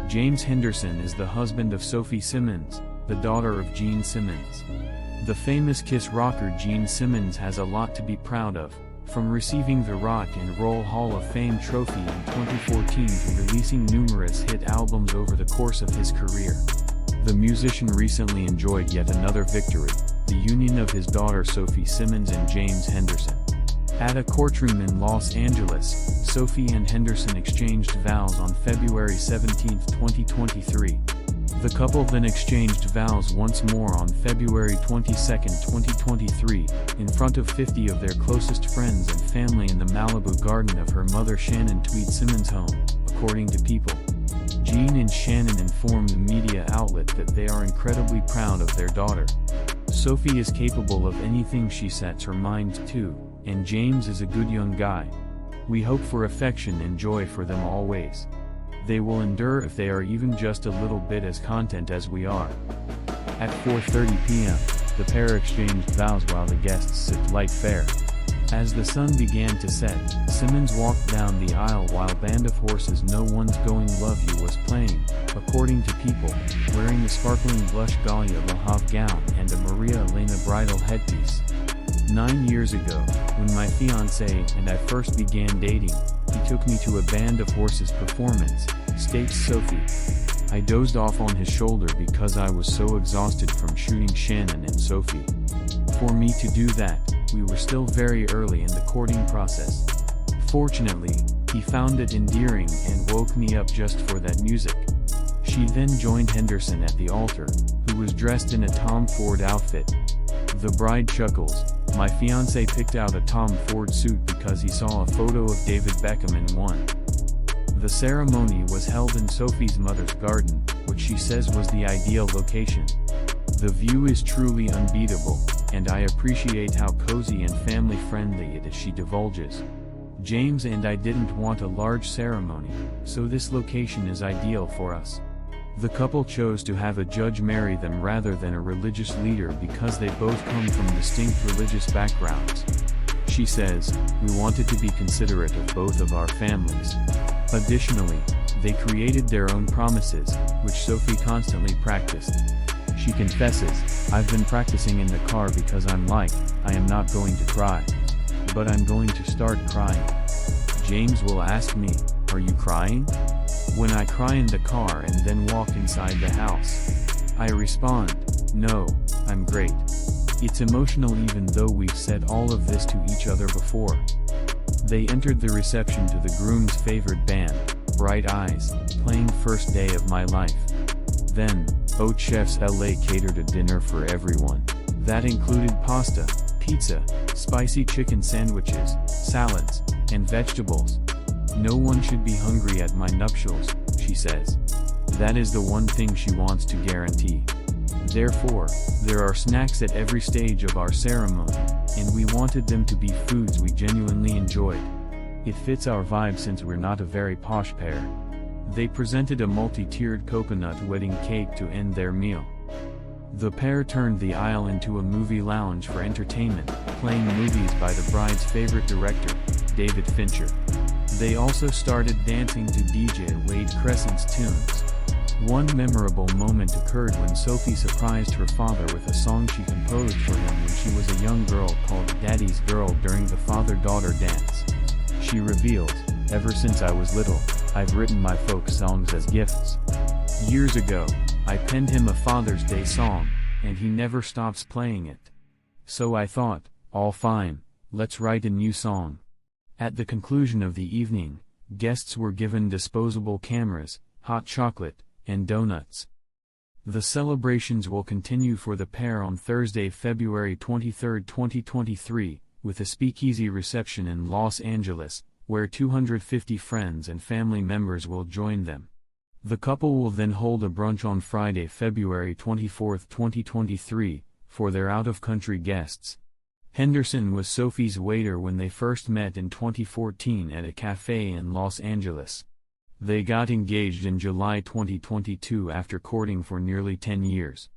James Henderson is the husband of Sophie Simmons, the daughter of Gene Simmons. The famous Kiss rocker Gene Simmons has a lot to be proud of, from receiving the Rock and Roll Hall of Fame trophy in 2014 to releasing numerous hit albums over the course of his career. The musician recently enjoyed yet another victory, the union of his daughter Sophie Simmons and James Henderson. At a courtroom in Los Angeles, Sophie and Henderson exchanged vows on February 17, 2023. The couple then exchanged vows once more on February 22, 2023, in front of 50 of their closest friends and family in the Malibu garden of her mother Shannon Tweed Simmons' home, according to People. Gene and Shannon informed the media outlet that they are incredibly proud of their daughter. Sophie is capable of anything she sets her mind to, and James is a good young guy. We hope for affection and joy for them always. They will endure if they are even just a little bit as content as we are. At 4:30 p.m., the pair exchanged vows while the guests sipped light fare. As the sun began to set, Simmons walked down the aisle while Band of Horses' No One's Going Love You was playing, according to People, wearing a sparkling blush Galia Lahav gown and a Maria Elena bridal headpiece. 9 years ago, when my fiancé and I first began dating, he took me to a Band of Horses performance, states Sophie. I dozed off on his shoulder because I was so exhausted from shooting Shannon and Sophie. For me to do that, we were still very early in the courting process. Fortunately, he found it endearing and woke me up just for that music. She then joined Henderson at the altar, who was dressed in a Tom Ford outfit. The bride chuckles, "My fiancé picked out a Tom Ford suit because he saw a photo of David Beckham in one." The ceremony was held in Sophie's mother's garden, which she says was the ideal location. "The view is truly unbeatable, and I appreciate how cozy and family-friendly it is," she divulges. "James and I didn't want a large ceremony, so this location is ideal for us." The couple chose to have a judge marry them rather than a religious leader because they both come from distinct religious backgrounds. She says, "We wanted to be considerate of both of our families." Additionally, they created their own promises, which Sophie constantly practiced. She confesses, "I've been practicing in the car because I am not going to cry. But I'm going to start crying." James will ask me, "Are you crying?" when I cry in the car and then walk inside the house. I respond, "No, I'm great." It's emotional even though we've said all of this to each other before. They entered the reception to the groom's favorite band, Bright Eyes, playing First Day of My Life. Then, Haute Chef's LA catered a dinner for everyone. That included pasta, pizza, spicy chicken sandwiches, salads, and vegetables. "No one should be hungry at my nuptials," she says. That is the one thing she wants to guarantee. Therefore, there are snacks at every stage of our ceremony, and we wanted them to be foods we genuinely enjoyed. It fits our vibe since we're not a very posh pair. They presented a multi-tiered coconut wedding cake to end their meal. The pair turned the aisle into a movie lounge for entertainment, playing movies by the bride's favorite director, David Fincher. They also started dancing to DJ Wade Crescent's tunes. One memorable moment occurred when Sophie surprised her father with a song she composed for him when she was a young girl called Daddy's Girl during the father-daughter dance. She revealed, "Ever since I was little, I've written my folk songs as gifts. Years ago, I penned him a Father's Day song, and he never stops playing it. So I thought, all fine, let's write a new song." At the conclusion of the evening, guests were given disposable cameras, hot chocolate, and donuts. The celebrations will continue for the pair on Thursday, February 23, 2023, with a speakeasy reception in Los Angeles, where 250 friends and family members will join them. The couple will then hold a brunch on Friday, February 24, 2023, for their out-of-country guests. Henderson was Sophie's waiter when they first met in 2014 at a cafe in Los Angeles. They got engaged in July 2022 after courting for nearly 10 years.